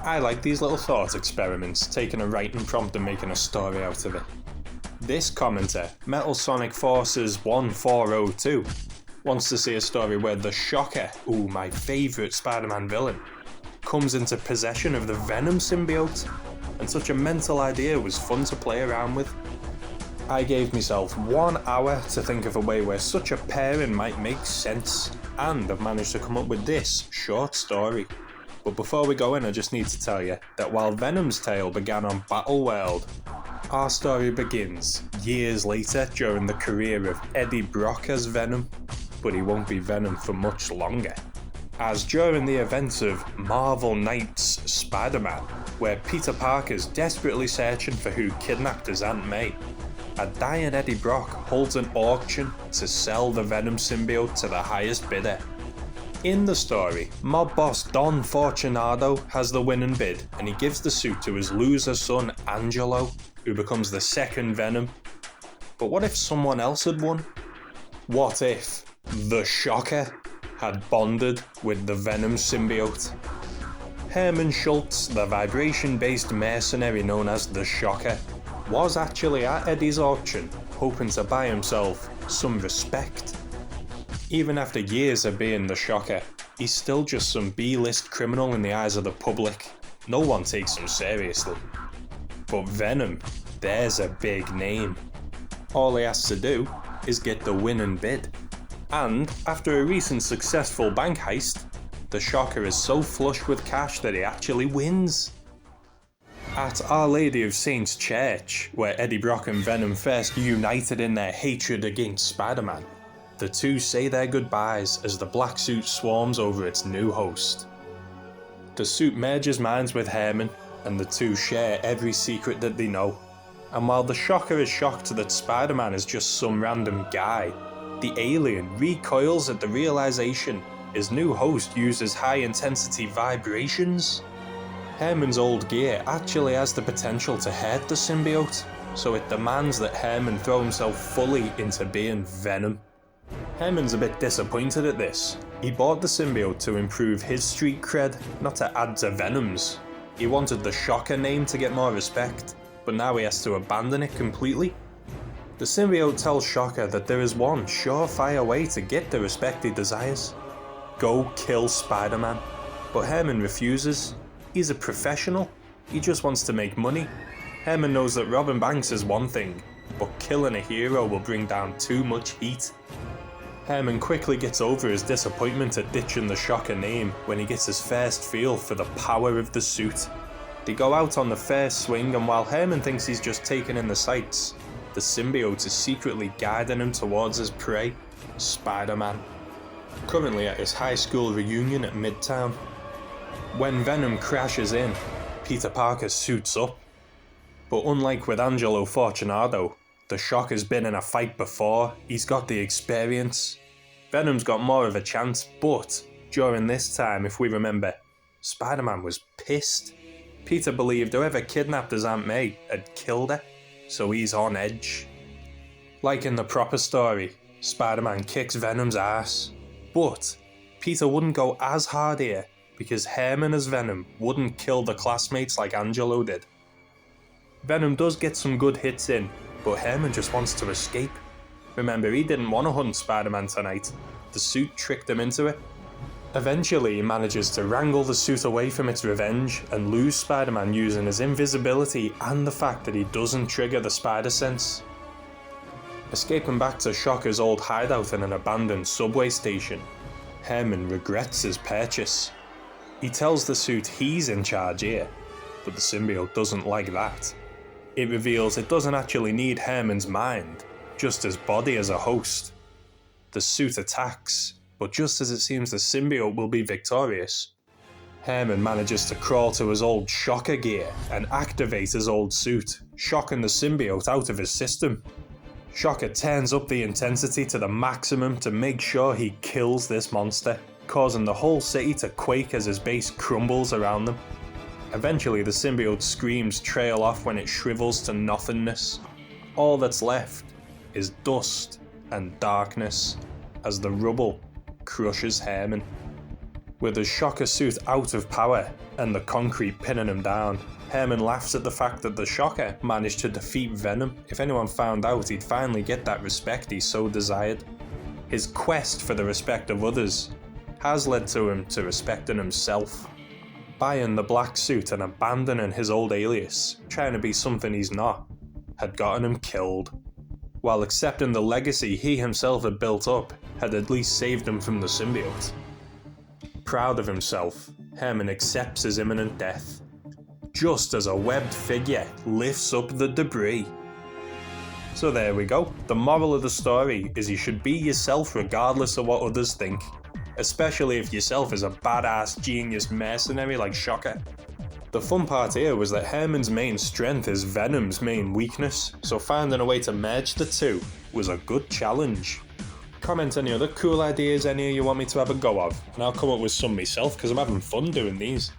I like these little thought experiments, taking a writing prompt and making a story out of it. This commenter, Metal Sonic Forces 1402, wants to see a story where the Shocker, my favourite Spider-Man villain, comes into possession of the Venom symbiote, and such a mental idea was fun to play around with. I gave myself 1 hour to think of a way where such a pairing might make sense, and I've managed to come up with this short story. But before we go in, I just need to tell you that while Venom's tale began on Battleworld, our story begins years later during the career of Eddie Brock as Venom, but he won't be Venom for much longer. As during the events of Marvel Knights Spider-Man, where Peter Parker's desperately searching for who kidnapped his Aunt May, a dying Eddie Brock holds an auction to sell the Venom symbiote to the highest bidder. In the story, mob boss Don Fortunato has the winning bid, and he gives the suit to his loser son Angelo, who becomes the second Venom. But what if someone else had won? What if the Shocker had bonded with the Venom symbiote? Herman Schultz, the vibration-based mercenary known as the Shocker, was actually at Eddie's auction, hoping to buy himself some respect. Even after years of being the Shocker, he's still just some B-list criminal in the eyes of the public. No one takes him seriously. But Venom, there's a big name. All he has to do is get the winning bid. And after a recent successful bank heist, the Shocker is so flush with cash that he actually wins. At Our Lady of Saints Church, where Eddie Brock and Venom first united in their hatred against Spider-Man, the two say their goodbyes as the black suit swarms over its new host. The suit merges minds with Herman, and the two share every secret that they know. And while the Shocker is shocked that Spider-Man is just some random guy, the alien recoils at the realization his new host uses high-intensity vibrations. Herman's old gear actually has the potential to hurt the symbiote, so it demands that Herman throw himself fully into being Venom. Herman's a bit disappointed at this. He bought the symbiote to improve his street cred, not to add to Venom's. He wanted the Shocker name to get more respect, but now he has to abandon it completely. The symbiote tells Shocker that there is one surefire way to get the respect he desires. Go kill Spider-Man. But Herman refuses. He's a professional. He just wants to make money. Herman knows that robbing banks is one thing, but killing a hero will bring down too much heat. Herman quickly gets over his disappointment at ditching the Shocker name when he gets his first feel for the power of the suit. They go out on the first swing, and while Herman thinks he's just taking in the sights, the symbiote is secretly guiding him towards his prey, Spider-Man. Currently at his high school reunion at Midtown. When Venom crashes in, Peter Parker suits up. But unlike with Angelo Fortunato, the Shocker's been in a fight before, he's got the experience. Venom's got more of a chance, but during this time, if we remember, Spider-Man was pissed. Peter believed whoever kidnapped his Aunt May had killed her, so he's on edge. Like in the proper story, Spider-Man kicks Venom's ass, but Peter wouldn't go as hard here because Herman as Venom wouldn't kill the classmates like Angelo did. Venom does get some good hits in, but Herman just wants to escape. Remember, he didn't want to hunt Spider-Man tonight. The suit tricked him into it. Eventually, he manages to wrangle the suit away from its revenge and lose Spider-Man using his invisibility and the fact that he doesn't trigger the spider sense. Escaping back to Shocker's old hideout in an abandoned subway station, Herman regrets his purchase. He tells the suit he's in charge here, but the symbiote doesn't like that. It reveals it doesn't actually need Herman's mind, just his body as a host. The suit attacks, but just as it seems the symbiote will be victorious, Herman manages to crawl to his old Shocker gear and activate his old suit, shocking the symbiote out of his system. Shocker turns up the intensity to the maximum to make sure he kills this monster, causing the whole city to quake as his base crumbles around them. Eventually, the symbiote's screams trail off when it shrivels to nothingness. All that's left is dust and darkness as the rubble crushes Herman. With his Shocker suit out of power and the concrete pinning him down. Herman laughs at the fact that the Shocker managed to defeat Venom. If anyone found out, he'd finally get that respect he so desired. His quest for the respect of others has led to him to respecting himself. Buying the black suit and abandoning his old alias, trying to be something he's not, had gotten him killed. While accepting the legacy he himself had built up had at least saved him from the symbiote. Proud of himself, Herman accepts his imminent death, just as a webbed figure lifts up the debris. So there we go. The moral of the story is you should be yourself regardless of what others think, especially if yourself is a badass genius mercenary like Shocker. The fun part here was that Herman's main strength is Venom's main weakness, so finding a way to merge the two was a good challenge. Comment any other cool ideas any of you want me to have a go of, and I'll come up with some myself because I'm having fun doing these.